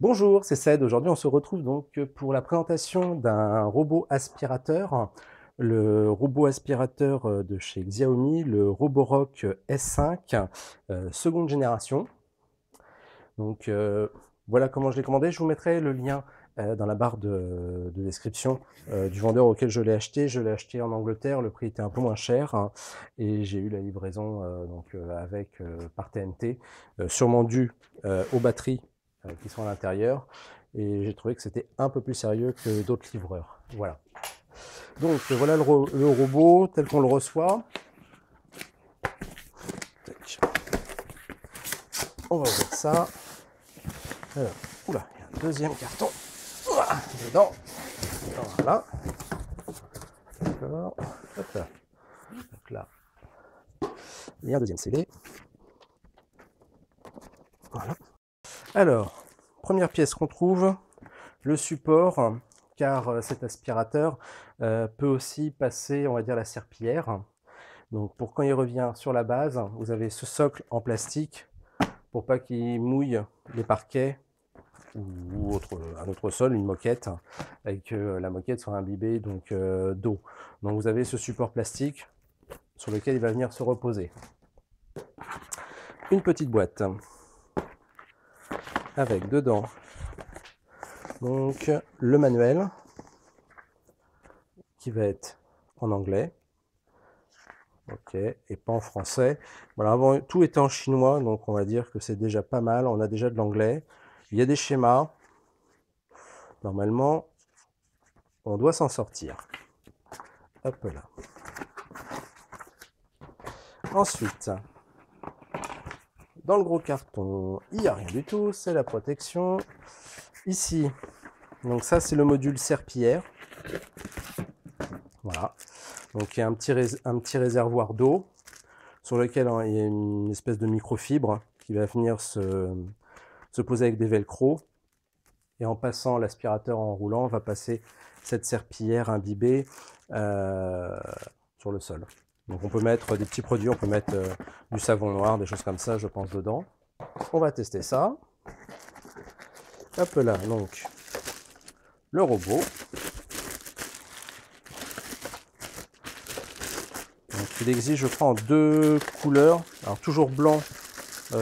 Bonjour, c'est Ced. Aujourd'hui, on se retrouve donc pour la présentation d'un robot aspirateur, le robot aspirateur de chez Xiaomi, le Roborock S5 seconde génération. Donc voilà comment je l'ai commandé. Je vous mettrai le lien dans la barre de description du vendeur auquel je l'ai acheté. Je l'ai acheté en Angleterre, le prix était un peu moins cher hein, et j'ai eu la livraison avec par TNT, sûrement dû aux batteries qui sont à l'intérieur. Et j'ai trouvé que c'était un peu plus sérieux que d'autres livreurs. Voilà. Donc voilà le robot tel qu'on le reçoit. Tac. On va ouvrir ça. Alors, oula, il y a un deuxième carton. Ouah, dedans. Voilà. D'accord. Hop là. Donc là, il y a un deuxième CD. Voilà. Alors, première pièce qu'on trouve, le support, car cet aspirateur peut aussi passer, on va dire, la serpillière. Donc pour quand il revient sur la base, vous avez ce socle en plastique pour pas qu'il mouille les parquets ou un autre sol, une moquette, et que la moquette soit imbibée d'eau. Donc vous avez ce support plastique sur lequel il va venir se reposer. Une petite boîte avec dedans donc le manuel qui va être en anglais. Ok, et pas en français. Voilà, avant tout était en chinois, donc on va dire que c'est déjà pas mal. On a déjà de l'anglais. Il y a des schémas. Normalement, on doit s'en sortir. Hop là. Ensuite, dans le gros carton, il n'y a rien du tout, c'est la protection. Ici, donc ça c'est le module serpillière. Voilà. Donc il y a un petit réservoir d'eau sur lequel il y a une espèce de microfibre qui va venir se poser avec des velcro. Et en passant l'aspirateur en roulant, on va passer cette serpillière imbibée sur le sol. Donc on peut mettre des petits produits, on peut mettre du savon noir, des choses comme ça, je pense, dedans. On va tester ça. Hop là, donc le robot. Donc, il existe, je crois, en deux couleurs. Alors toujours blanc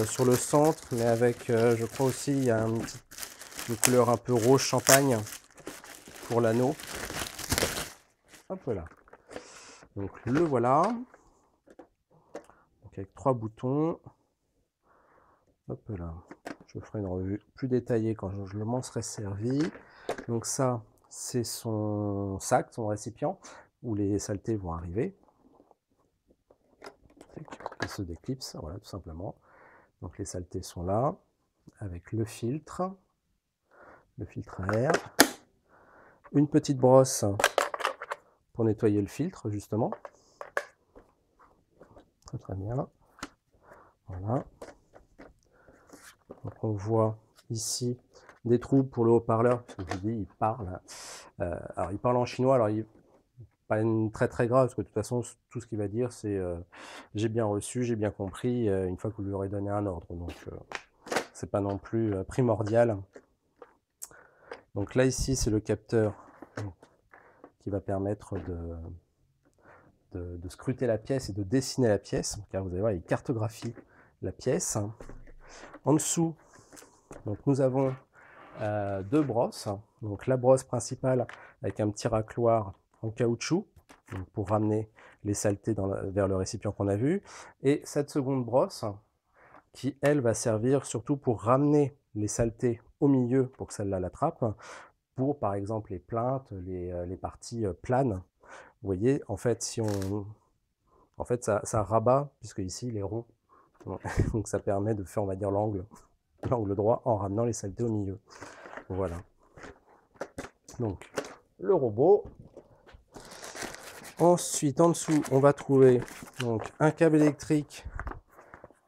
sur le centre, mais avec, je crois aussi, il y a une couleur un peu rose champagne pour l'anneau. Hop là. Donc le voilà. Donc, avec 3 boutons. Hop là. Je ferai une revue plus détaillée quand je m'en serai servi. Donc ça, c'est son sac, son récipient, où les saletés vont arriver. Il se déclipse, voilà, tout simplement. Donc les saletés sont là, avec le filtre à air. Une petite brosse pour nettoyer le filtre, justement. Très très bien. Voilà. Donc on voit ici des trous pour le haut-parleur, parce que je vous dis, il parle. Alors il parle en chinois, alors il pas une très grave, parce que de toute façon, tout ce qu'il va dire, c'est j'ai bien reçu, j'ai bien compris, une fois que vous lui aurez donné un ordre. Donc c'est pas non plus primordial. Donc là ici, c'est le capteur qui va permettre de scruter la pièce et de dessiner la pièce, car vous allez voir, il cartographie la pièce. En dessous, donc, nous avons deux brosses. Donc la brosse principale avec un petit racloir en caoutchouc donc pour ramener les saletés vers le récipient qu'on a vu. Et cette seconde brosse qui, elle, va servir surtout pour ramener les saletés au milieu pour que celle-là l'attrape, pour par exemple les plinthes, les parties planes. Vous voyez, en fait, en fait ça rabat, puisque ici il est rond. Donc ça permet de faire, on va dire, l'angle droit en ramenant les saletés au milieu. Voilà. Donc, le robot. Ensuite, en dessous, on va trouver donc un câble électrique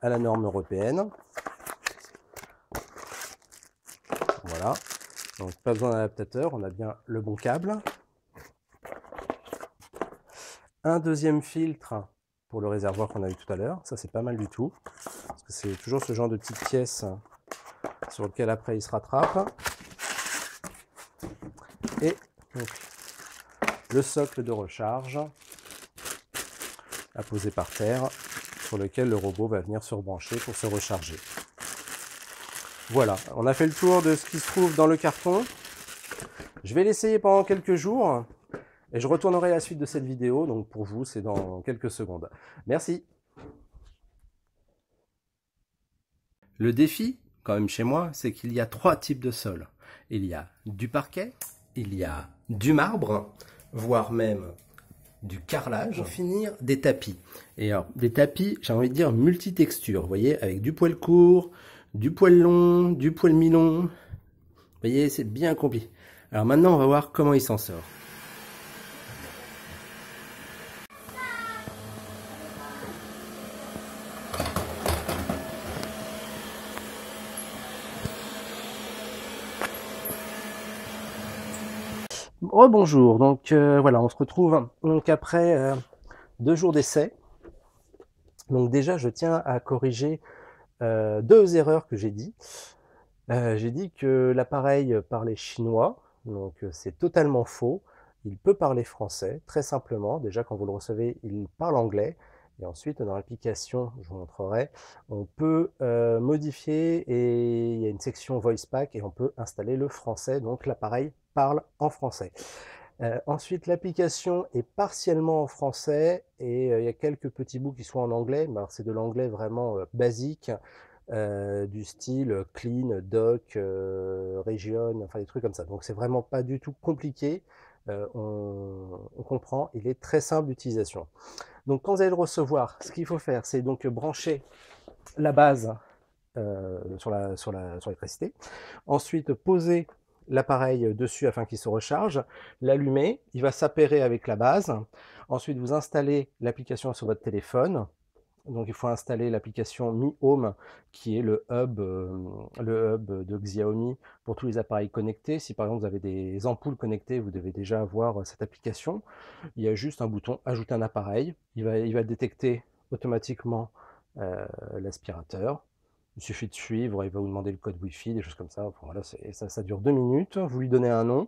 à la norme européenne. Voilà. Donc, pas besoin d'adaptateur, on a bien le bon câble. Un deuxième filtre pour le réservoir qu'on a vu tout à l'heure. Ça, c'est pas mal du tout. Parce que c'est toujours ce genre de petites pièces sur lequel après il se rattrape. Et donc, le socle de recharge à poser par terre, sur lequel le robot va venir se rebrancher pour se recharger. Voilà, on a fait le tour de ce qui se trouve dans le carton. Je vais l'essayer pendant quelques jours et je retournerai à la suite de cette vidéo. Donc pour vous, c'est dans quelques secondes. Merci. Le défi, quand même chez moi, c'est qu'il y a 3 types de sols. Il y a du parquet, il y a du marbre, voire même du carrelage, pour finir des tapis. Et alors, des tapis, j'ai envie de dire multitextures, vous voyez, avec du poil court, du poil long, du poil mi-long. Vous voyez, c'est bien compliqué. Alors maintenant, on va voir comment il s'en sort. Rebonjour, donc voilà, on se retrouve donc après 2 jours d'essai. Donc déjà, je tiens à corriger 2 erreurs que j'ai dit. J'ai dit que l'appareil parlait chinois, donc c'est totalement faux. Il peut parler français, très simplement. Déjà, quand vous le recevez, il parle anglais. Et ensuite, dans l'application, je vous montrerai, on peut modifier et il y a une section Voice Pack et on peut installer le français. Donc l'appareil parle en français. Ensuite, l'application est partiellement en français et il y a quelques petits bouts qui sont en anglais. C'est de l'anglais vraiment basique, du style clean, doc, region, enfin des trucs comme ça. Donc c'est vraiment pas du tout compliqué. On comprend, il est très simple d'utilisation. Donc quand vous allez le recevoir, ce qu'il faut faire, c'est donc brancher la base sur l'électricité. Ensuite, poser l'appareil dessus afin qu'il se recharge, l'allumer, il va s'appairer avec la base. Ensuite, vous installez l'application sur votre téléphone. Donc il faut installer l'application Mi Home, qui est le hub de Xiaomi pour tous les appareils connectés. Si par exemple vous avez des ampoules connectées, vous devez déjà avoir cette application. Il y a juste un bouton Ajouter un appareil. Il va détecter automatiquement l'aspirateur. Il suffit de suivre, il va vous demander le code Wi-Fi, des choses comme ça. Enfin, voilà, ça dure 2 minutes. Vous lui donnez un nom.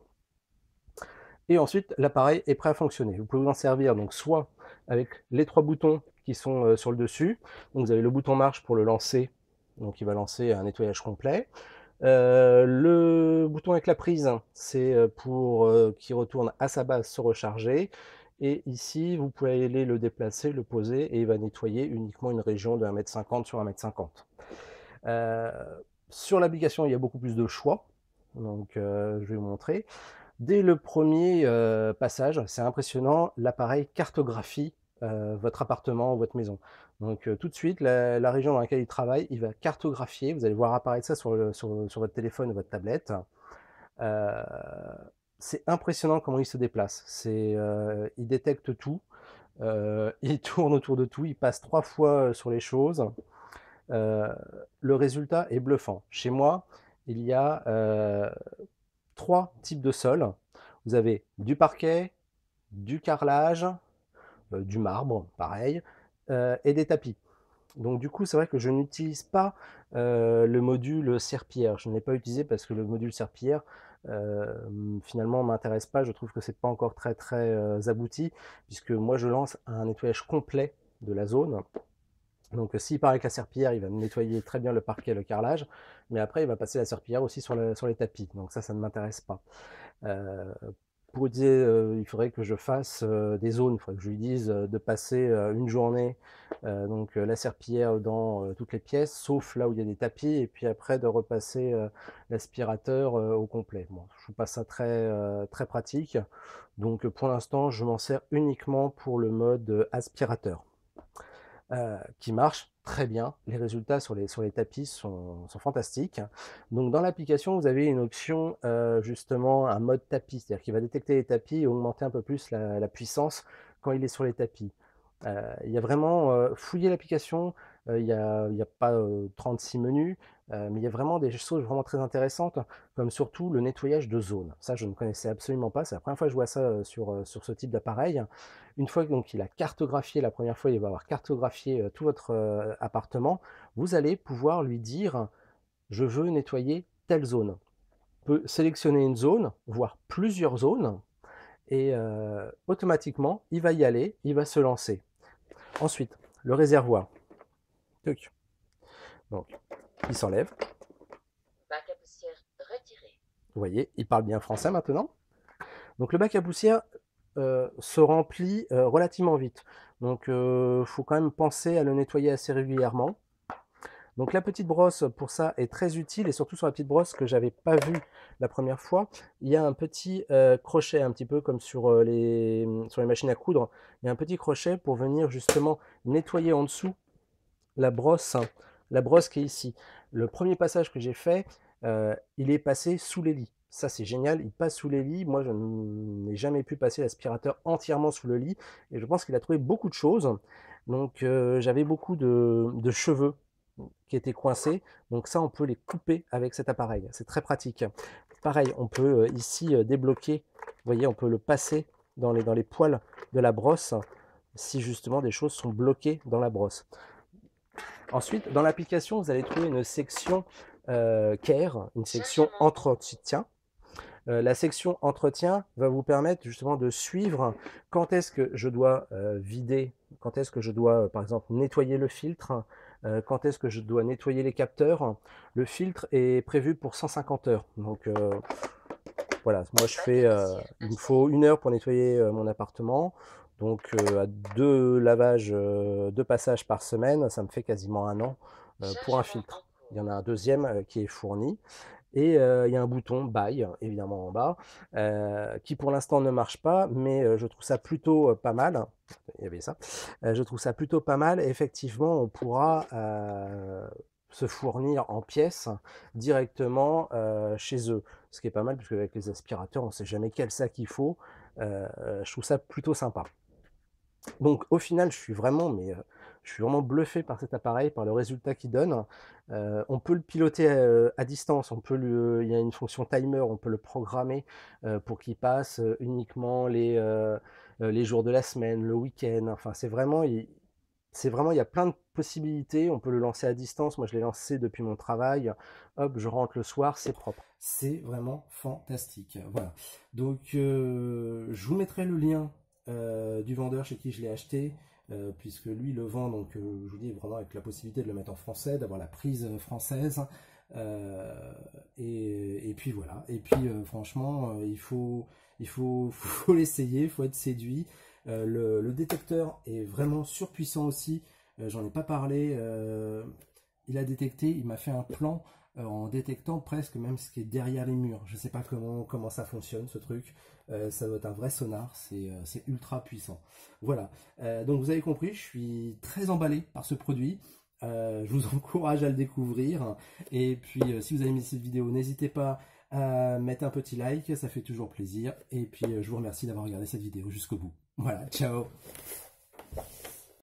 Et ensuite, l'appareil est prêt à fonctionner. Vous pouvez vous en servir donc soit avec les 3 boutons qui sont sur le dessus. Donc vous avez le bouton marche pour le lancer, donc il va lancer un nettoyage complet. Le bouton avec la prise, c'est pour qu'il retourne à sa base se recharger. Et ici, vous pouvez aller le déplacer, le poser, et il va nettoyer uniquement une région de 1,50 m sur 1,50 m. Sur l'application, il y a beaucoup plus de choix. Donc je vais vous montrer. Dès le premier passage, c'est impressionnant, l'appareil cartographie votre appartement ou votre maison. Donc tout de suite, la région dans laquelle il travaille, il va cartographier. Vous allez voir apparaître ça sur votre téléphone ou votre tablette. C'est impressionnant comment il se déplace. Il détecte tout, il tourne autour de tout, il passe 3 fois sur les choses. Le résultat est bluffant. Chez moi, il y a 3 types de sols. Vous avez du parquet, du carrelage, du marbre, pareil, et des tapis. Donc du coup, c'est vrai que je n'utilise pas le module serpillière. Je ne l'ai pas utilisé parce que le module serpillière, finalement, m'intéresse pas. Je trouve que c'est pas encore très abouti, puisque moi, je lance un nettoyage complet de la zone. Donc s'il part avec la serpillière, il va nettoyer très bien le parquet et le carrelage, mais après il va passer la serpillière aussi sur les tapis, donc ça ne m'intéresse pas. Pour utiliser, il faudrait que je fasse des zones, il faudrait que je lui dise de passer une journée donc la serpillière dans toutes les pièces, sauf là où il y a des tapis, et puis après de repasser l'aspirateur au complet. Bon, je trouve pas ça très pratique, donc pour l'instant je m'en sers uniquement pour le mode aspirateur. Qui marche très bien. Les résultats sur les tapis sont fantastiques. Donc dans l'application, vous avez une option, justement, un mode tapis, c'est-à-dire qu'il va détecter les tapis et augmenter un peu plus la puissance quand il est sur les tapis. Il y a vraiment, fouiller l'application, il n'y a pas 36 menus, mais il y a vraiment des choses vraiment très intéressantes, comme surtout le nettoyage de zones. Ça, je ne connaissais absolument pas, c'est la première fois que je vois ça sur ce type d'appareil. Une fois qu'il a cartographié, la première fois, il va avoir cartographié tout votre appartement, vous allez pouvoir lui dire je veux nettoyer telle zone. On peut sélectionner une zone, voire plusieurs zones, et automatiquement, il va y aller, il va se lancer. Ensuite, le réservoir. Tuc. Donc, il s'enlève. Bac à poussière retiré. Vous voyez, il parle bien français maintenant. Donc le bac à poussière se remplit relativement vite. Donc il faut quand même penser à le nettoyer assez régulièrement. Donc la petite brosse pour ça est très utile, et surtout sur la petite brosse que j'avais pas vue la première fois, il y a un petit crochet, un petit peu comme sur les machines à coudre. Il y a un petit crochet pour venir justement nettoyer en dessous la brosse qui est ici. Le premier passage que j'ai fait, il est passé sous les lits. Ça, c'est génial, il passe sous les lits. Moi, je n'ai jamais pu passer l'aspirateur entièrement sous le lit, et je pense qu'il a trouvé beaucoup de choses. Donc, j'avais beaucoup de cheveux qui étaient coincés. Donc ça, on peut les couper avec cet appareil. C'est très pratique. Pareil, on peut ici débloquer. Vous voyez, on peut le passer dans les poils de la brosse si justement des choses sont bloquées dans la brosse. Ensuite, dans l'application, vous allez trouver une section Care, une section entretien. La section entretien va vous permettre justement de suivre quand est-ce que je dois vider, quand est-ce que je dois par exemple nettoyer le filtre, quand est-ce que je dois nettoyer les capteurs. Le filtre est prévu pour 150 heures. Donc voilà, moi je fais, il me faut 1 heure pour nettoyer mon appartement. Donc à 2 lavages, 2 passages par semaine, ça me fait quasiment 1 an pour un filtre. Il y en a un deuxième qui est fourni. Et il y a un bouton Buy, évidemment en bas, qui pour l'instant ne marche pas, mais je trouve ça plutôt pas mal. Il y avait ça. Je trouve ça plutôt pas mal. Et effectivement, on pourra se fournir en pièces directement chez eux. Ce qui est pas mal, parce qu'avec les aspirateurs, on ne sait jamais quel sac il faut. Je trouve ça plutôt sympa. Donc au final, je suis vraiment bluffé par cet appareil, par le résultat qu'il donne. On peut le piloter à distance, il y a une fonction timer, on peut le programmer pour qu'il passe uniquement les jours de la semaine, le week-end. Enfin, il y a plein de possibilités. On peut le lancer à distance. Moi, je l'ai lancé depuis mon travail. Hop, je rentre le soir, c'est propre. C'est vraiment fantastique. Voilà. Donc, je vous mettrai le lien du vendeur chez qui je l'ai acheté, puisque lui le vend, donc je vous dis vraiment avec la possibilité de le mettre en français, d'avoir la prise française, et puis voilà. Et puis franchement, faut l'essayer, il faut être séduit. Le détecteur est vraiment surpuissant aussi. J'en ai pas parlé. Il a détecté, il m'a fait un plan en détectant presque même ce qui est derrière les murs. Je sais pas comment ça fonctionne ce truc. Ça doit être un vrai sonar, c'est ultra puissant. Voilà, donc vous avez compris, je suis très emballé par ce produit. Je vous encourage à le découvrir. Et puis si vous avez aimé cette vidéo, n'hésitez pas à mettre un petit like, ça fait toujours plaisir. Et puis je vous remercie d'avoir regardé cette vidéo jusqu'au bout. Voilà, ciao.